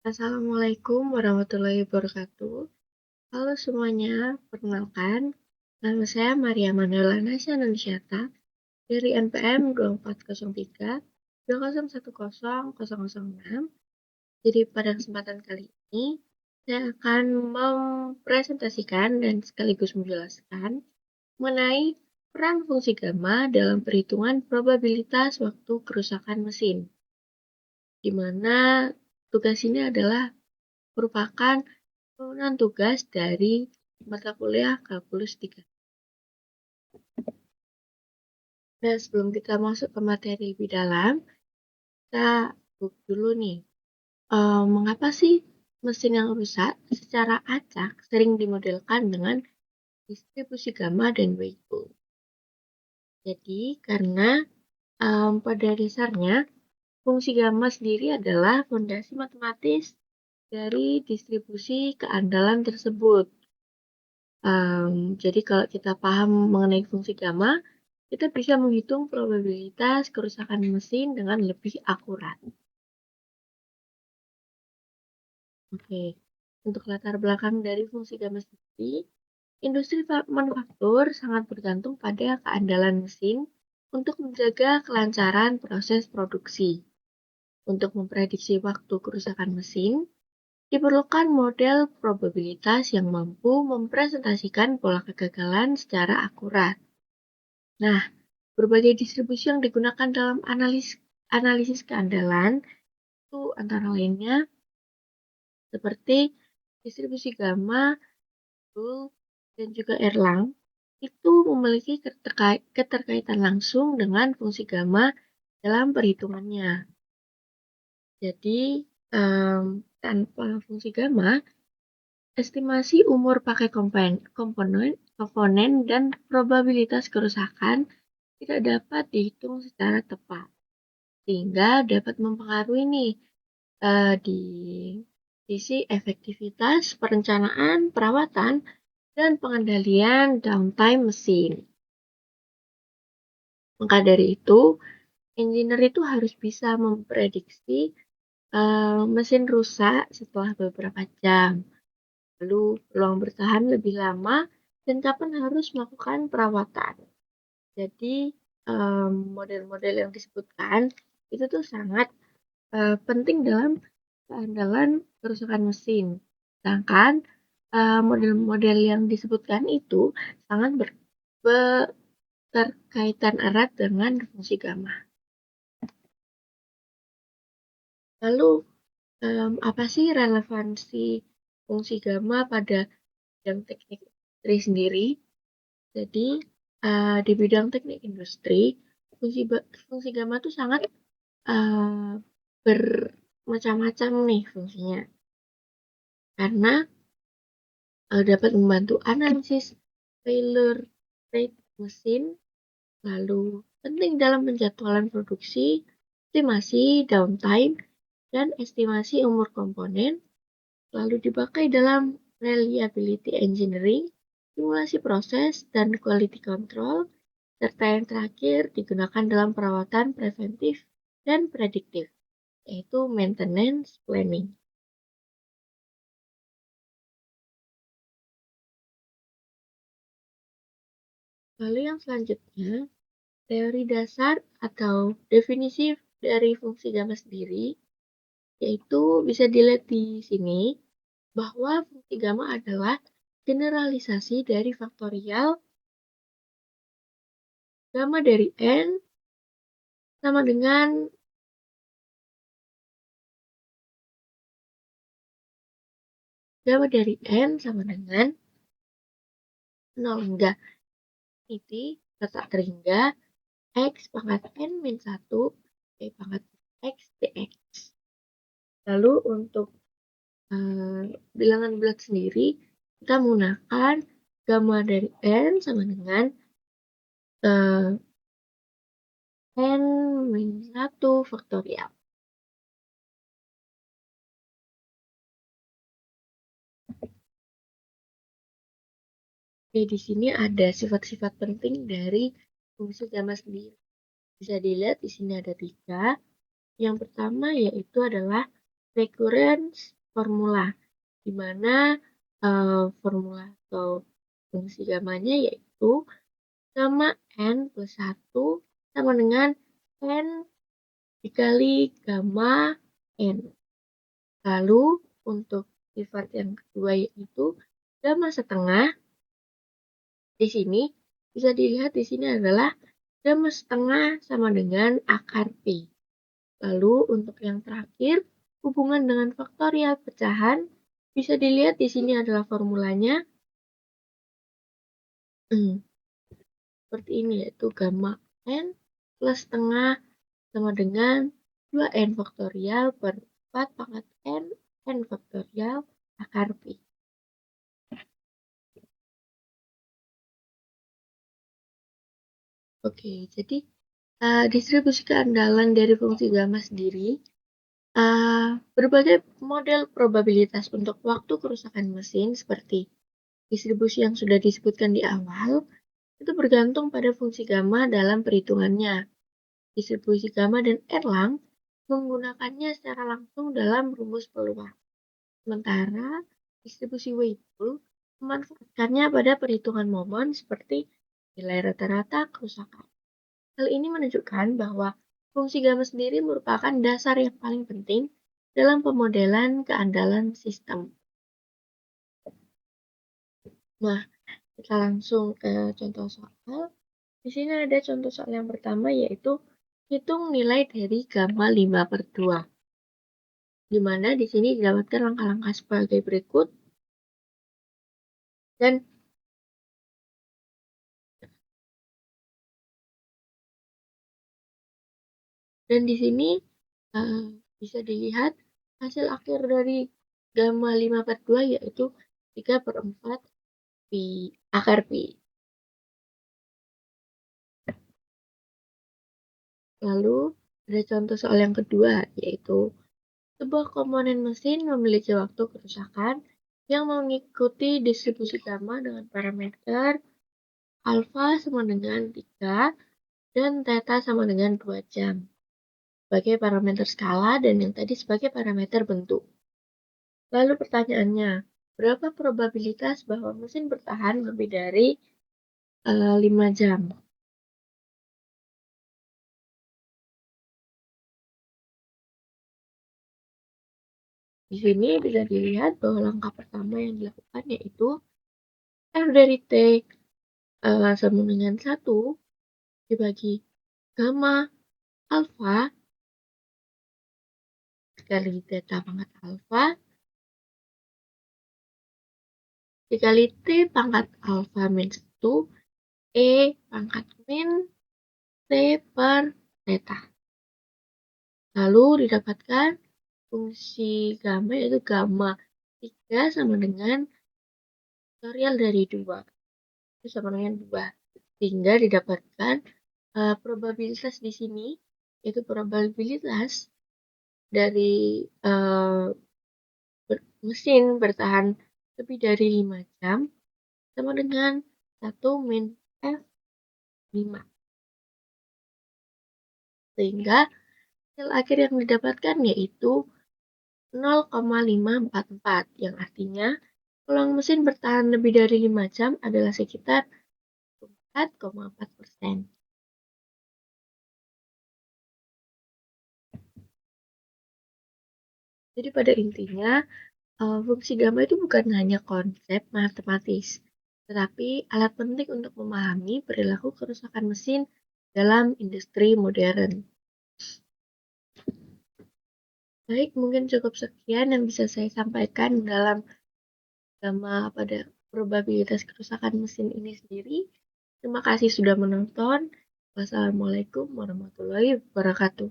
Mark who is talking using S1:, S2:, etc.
S1: Assalamualaikum warahmatullahi wabarakatuh. Halo semuanya, perkenalkan, nama saya Maria Manuela Nasya Nansyata dari NPM 2403 2010006. Jadi pada kesempatan kali ini, saya akan mempresentasikan dan sekaligus menjelaskan mengenai peran fungsi gamma dalam perhitungan probabilitas waktu kerusakan mesin, di mana tugas ini adalah merupakan turunan tugas dari mata kuliah Kalkulus 3. Nah, sebelum kita masuk ke materi lebih dalam, kita look dulu nih. Mengapa sih mesin yang rusak secara acak sering dimodelkan dengan distribusi gamma dan Weibull? Jadi, karena pada dasarnya fungsi gamma sendiri adalah fondasi matematis dari distribusi keandalan tersebut. Jadi kalau kita paham mengenai fungsi gamma, kita bisa menghitung probabilitas kerusakan mesin dengan lebih akurat. Oke, untuk latar belakang dari fungsi gamma sendiri, industri manufaktur sangat bergantung pada keandalan mesin untuk menjaga kelancaran proses produksi. Untuk memprediksi waktu kerusakan mesin, diperlukan model probabilitas yang mampu mempresentasikan pola kegagalan secara akurat. Nah, berbagai distribusi yang digunakan dalam analisis keandalan itu antara lainnya seperti distribusi gamma, Weibull, dan juga Erlang itu memiliki keterkaitan langsung dengan fungsi gamma dalam perhitungannya. Jadi, tanpa fungsi gamma, estimasi umur pakai komponen dan probabilitas kerusakan tidak dapat dihitung secara tepat, sehingga dapat mempengaruhi nih di sisi efektivitas perencanaan, perawatan, dan pengendalian downtime mesin. Maka dari itu, engineer itu harus bisa memprediksi mesin rusak setelah beberapa jam, lalu peluang bertahan lebih lama, dan kapan harus melakukan perawatan. Jadi, model-model yang disebutkan itu tuh sangat penting dalam keandalan kerusakan mesin. Sedangkan model-model yang disebutkan itu sangat berkaitan erat dengan fungsi gamma. Lalu, apa sih relevansi fungsi gamma pada bidang teknik industri sendiri? Jadi, di bidang teknik industri, fungsi gamma itu sangat bermacam-macam nih fungsinya. Karena dapat membantu analisis failure rate mesin, lalu penting dalam penjadwalan produksi, estimasi downtime, dan estimasi umur komponen, lalu dipakai dalam reliability engineering, simulasi proses, dan quality control, serta yang terakhir digunakan dalam perawatan preventif dan prediktif, yaitu maintenance planning. Lalu yang selanjutnya, teori dasar atau definisi dari fungsi gamma sendiri, yaitu bisa dilihat di sini, bahwa fungsi gamma adalah generalisasi dari faktorial gamma dari N sama dengan gamma dari N sama dengan 0 hingga infinity letak terhingga X pangkat N min 1 Y pangkat X dx. Lalu untuk bilangan bulat sendiri, kita menggunakan gamma dari N sama dengan N min 1 faktorial. Oke, di sini ada sifat-sifat penting dari fungsi gamma sendiri. Bisa dilihat di sini ada 3. Yang pertama yaitu adalah recurrence formula, di mana formula atau fungsi gamanya yaitu gamma n plus 1 sama dengan n dikali gamma n. Lalu untuk sifat yang kedua yaitu gamma setengah. Di sini bisa dilihat di sini adalah gamma setengah sama dengan akar P. Lalu untuk yang terakhir, hubungan dengan faktorial pecahan bisa dilihat di sini adalah formulanya. Seperti ini yaitu gamma n plus setengah sama dengan 2n faktorial per 4 pangkat n faktorial akar P. Oke, jadi distribusi keandalan dari fungsi gamma sendiri, berbagai model probabilitas untuk waktu kerusakan mesin seperti distribusi yang sudah disebutkan di awal, itu bergantung pada fungsi gamma dalam perhitungannya. Distribusi gamma dan Erlang menggunakannya secara langsung dalam rumus peluang. Sementara distribusi Weibull memanfaatkannya pada perhitungan momen seperti nilai rata-rata kerusakan. Hal ini menunjukkan bahwa fungsi gamma sendiri merupakan dasar yang paling penting dalam pemodelan keandalan sistem. Nah, kita langsung ke contoh soal. Di sini ada contoh soal yang pertama yaitu hitung nilai dari gamma 5/2. Di mana di sini didapatkan langkah-langkah sebagai berikut. Dan di sini bisa dilihat hasil akhir dari gamma 5/2 yaitu 3/4 pi akar pi. Lalu ada contoh soal yang kedua yaitu sebuah komponen mesin memiliki waktu kerusakan yang mengikuti distribusi gamma dengan parameter alfa sama dengan 3 dan theta sama dengan 2 jam sebagai parameter skala dan yang tadi sebagai parameter bentuk. Lalu pertanyaannya, berapa probabilitas bahwa mesin bertahan lebih dari 5 jam? Di sini bisa dilihat bahwa langkah pertama yang dilakukan yaitu R dari T sama dengan 1 dibagi gamma alfa dikali theta pangkat alfa dikali T pangkat alfa min 1 E pangkat min T per theta. Lalu didapatkan fungsi gamma yaitu gamma 3 sama dengan faktorial dari 2. Itu sama dengan 2. Sehingga didapatkan probabilitas di sini yaitu probabilitas dari mesin bertahan lebih dari 5 jam sama dengan 1 min F5. Sehingga hasil akhir yang didapatkan yaitu 0,544 yang artinya peluang mesin bertahan lebih dari 5 jam adalah sekitar 4,4%. Jadi pada intinya, fungsi gamma itu bukan hanya konsep matematis, tetapi alat penting untuk memahami perilaku kerusakan mesin dalam industri modern. Baik, mungkin cukup sekian yang bisa saya sampaikan dalam gamma pada probabilitas kerusakan mesin ini sendiri. Terima kasih sudah menonton. Wassalamualaikum warahmatullahi wabarakatuh.